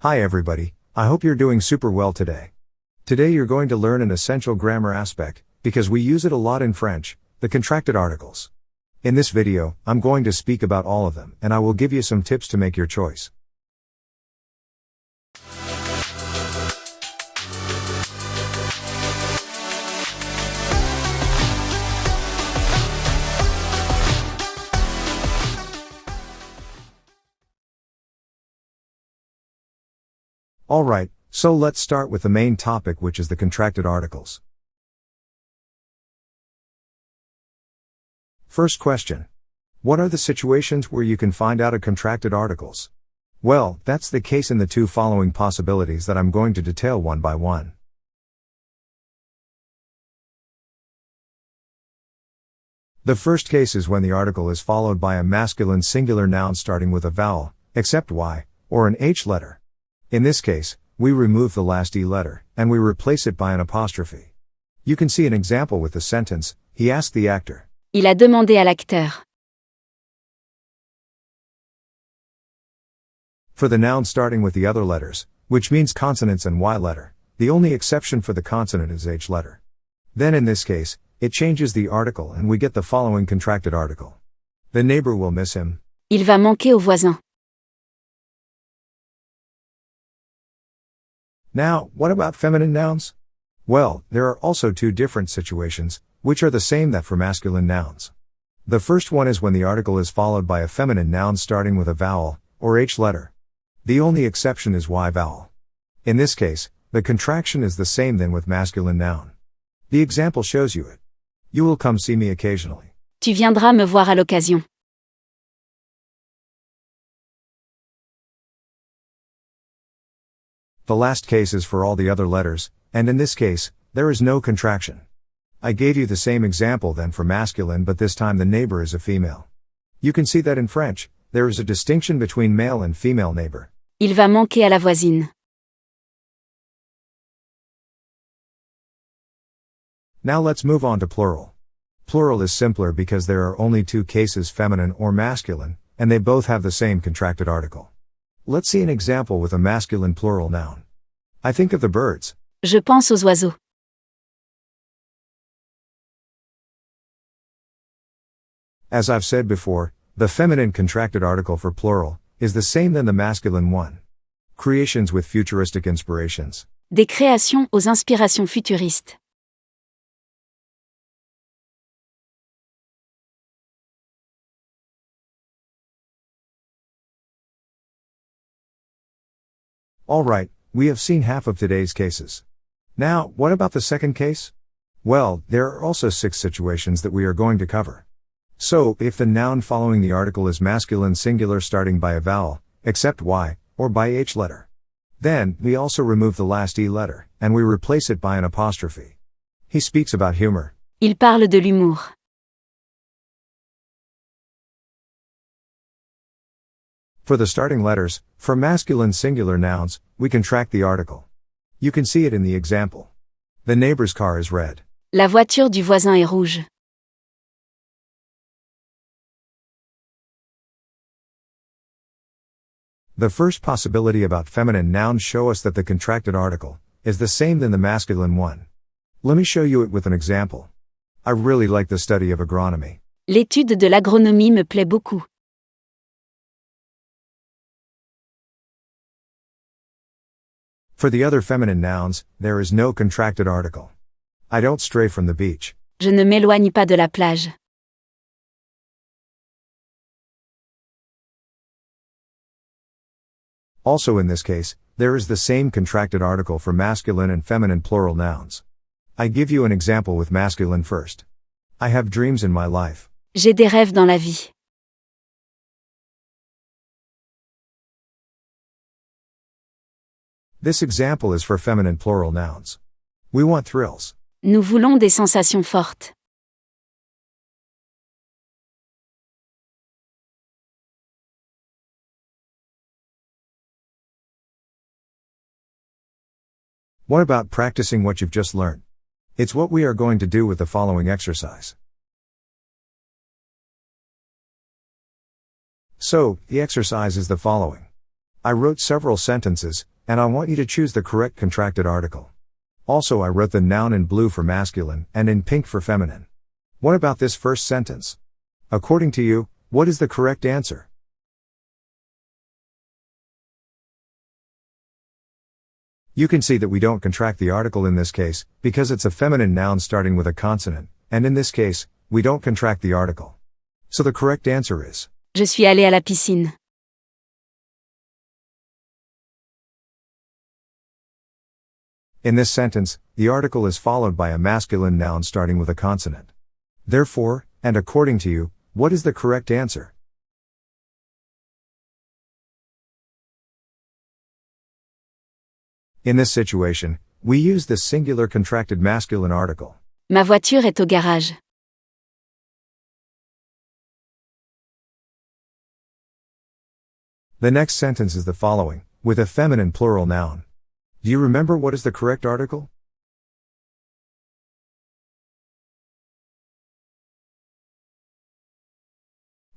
Hi everybody, I hope you're doing super well today. Today you're going to learn an essential grammar aspect, because we use it a lot in French, the contracted articles. In this video, I'm going to speak about all of them, and I will give you some tips to make your choice. Alright, so let's start with the main topic, which is the contracted articles. First question. What are the situations where you can find out a contracted articles? Well, that's the case in the two following possibilities that I'm going to detail one by one. The first case is when the article is followed by a masculine singular noun starting with a vowel, except Y, or an H letter. In this case, we remove the last E letter, and we replace it by an apostrophe. You can see an example with the sentence, he asked the actor. Il a demandé à l'acteur. For the noun starting with the other letters, which means consonants and Y letter, the only exception for the consonant is H letter. Then in this case, it changes the article and we get the following contracted article. The neighbor will miss him. Il va manquer au voisin. Now, what about feminine nouns? Well, there are also two different situations, which are the same that for masculine nouns. The first one is when the article is followed by a feminine noun starting with a vowel, or H letter. The only exception is Y vowel. In this case, the contraction is the same then with masculine noun. The example shows you it. You will come see me occasionally. Tu viendras me voir à l'occasion. The last case is for all the other letters, and in this case, there is no contraction. I gave you the same example then for masculine, but this time the neighbor is a female. You can see that in French, there is a distinction between male and female neighbor. Il va manquer à la voisine. Now let's move on to plural. Plural is simpler because there are only two cases, feminine or masculine, and they both have the same contracted article. Let's see an example with a masculine plural noun. I think of the birds. Je pense aux oiseaux. As I've said before, the feminine contracted article for plural is the same than the masculine one. Creations with futuristic inspirations. Des créations aux inspirations futuristes. Alright, we have seen half of today's cases. Now, what about the second case? Well, there are also 6 situations that we are going to cover. So, if the noun following the article is masculine singular starting by a vowel, except Y, or by H letter. Then, we also remove the last E letter, and we replace it by an apostrophe. He speaks about humor. Il parle de l'humour. For the starting letters, for masculine singular nouns, we contract the article. You can see it in the example. The neighbor's car is red. La voiture du voisin est rouge. The first possibility about feminine nouns show us that the contracted article is the same than the masculine one. Let me show you it with an example. I really like the study of agronomy. L'étude de l'agronomie me plaît beaucoup. For the other feminine nouns, there is no contracted article. I don't stray from the beach. Je ne m'éloigne pas de la plage. Also in this case, there is the same contracted article for masculine and feminine plural nouns. I give you an example with masculine first. I have dreams in my life. J'ai des rêves dans la vie. This example is for feminine plural nouns. We want thrills. Nous voulons des sensations fortes. What about practicing what you've just learned? It's what we are going to do with the following exercise. So, the exercise is the following. I wrote several sentences, and I want you to choose the correct contracted article. Also, I wrote the noun in blue for masculine and in pink for feminine. What about this first sentence? According to you, what is the correct answer? You can see that we don't contract the article in this case, because it's a feminine noun starting with a consonant, and in this case, we don't contract the article. So the correct answer is Je suis allé à la piscine. In this sentence, the article is followed by a masculine noun starting with a consonant. Therefore, and according to you, what is the correct answer? In this situation, we use the singular contracted masculine article. Ma voiture est au garage. The next sentence is the following, with a feminine plural noun. Do you remember what is the correct article?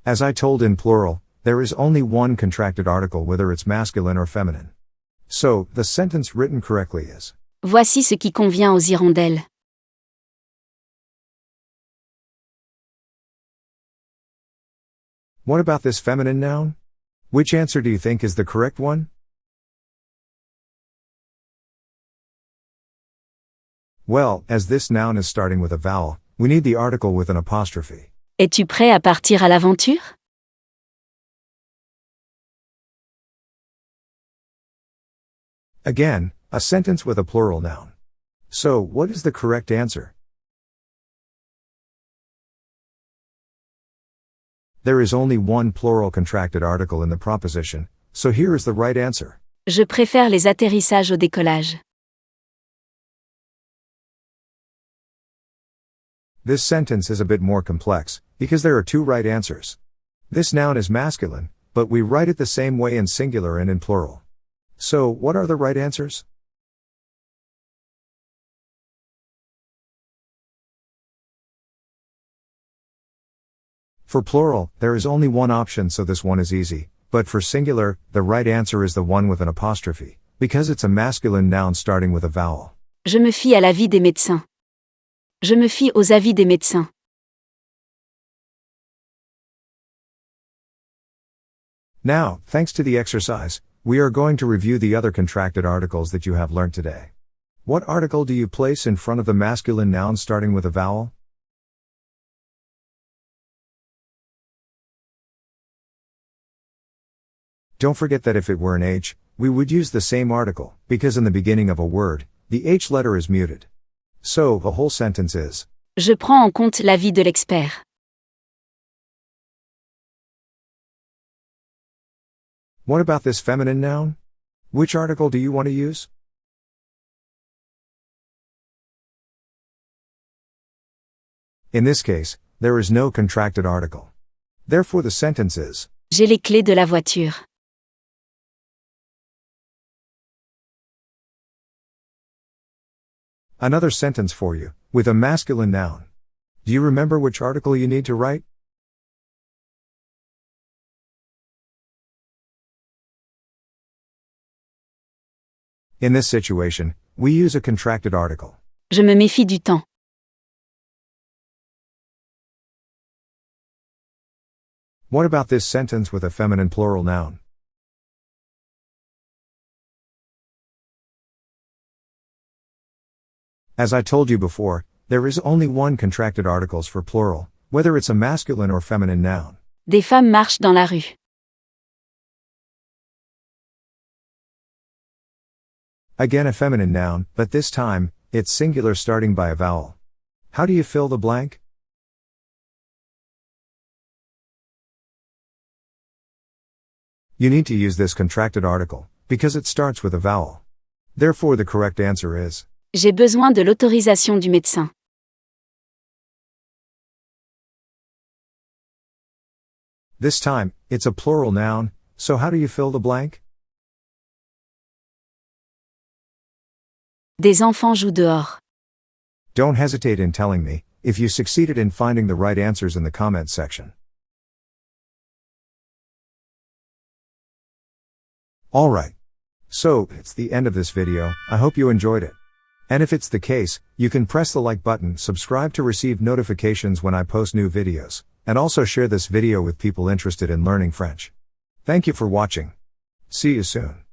As I told in plural, there is only one contracted article whether it's masculine or feminine. So, the sentence written correctly is Voici ce qui convient aux hirondelles. What about this feminine noun? Which answer do you think is the correct one? Well, as this noun is starting with a vowel, we need the article with an apostrophe. Es-tu prêt à partir à l'aventure? Again, a sentence with a plural noun. So, what is the correct answer? There is only one plural contracted article in the proposition, so here is the right answer. Je préfère les atterrissages au décollage. This sentence is a bit more complex, because there are two right answers. This noun is masculine, but we write it the same way in singular and in plural. So, what are the right answers? For plural, there is only one option, so this one is easy, but for singular, the right answer is the one with an apostrophe, because it's a masculine noun starting with a vowel. Je me fie à l'avis des médecins. Je me fie aux avis des médecins. Now, thanks to the exercise, we are going to review the other contracted articles that you have learned today. What article do you place in front of the masculine noun starting with a vowel? Don't forget that if it were an H, we would use the same article, because in the beginning of a word, the H letter is muted. So, the whole sentence is Je prends en compte l'avis de l'expert. What about this feminine noun? Which article do you want to use? In this case, there is no contracted article. Therefore the sentence is J'ai les clés de la voiture. Another sentence for you, with a masculine noun. Do you remember which article you need to write? In this situation, we use a contracted article. Je me méfie du temps. What about this sentence with a feminine plural noun? As I told you before, there is only one contracted articles for plural, whether it's a masculine or feminine noun. Des femmes marchent dans la rue. Again a feminine noun, but this time, it's singular starting by a vowel. How do you fill the blank? You need to use this contracted article, because it starts with a vowel. Therefore the correct answer is J'ai besoin de l'autorisation du médecin. This time, it's a plural noun, so how do you fill the blank? Des enfants jouent dehors. Don't hesitate in telling me if you succeeded in finding the right answers in the comments section. Alright. So, it's the end of this video. I hope you enjoyed it. And if it's the case, you can press the like button, subscribe to receive notifications when I post new videos, and also share this video with people interested in learning French. Thank you for watching. See you soon.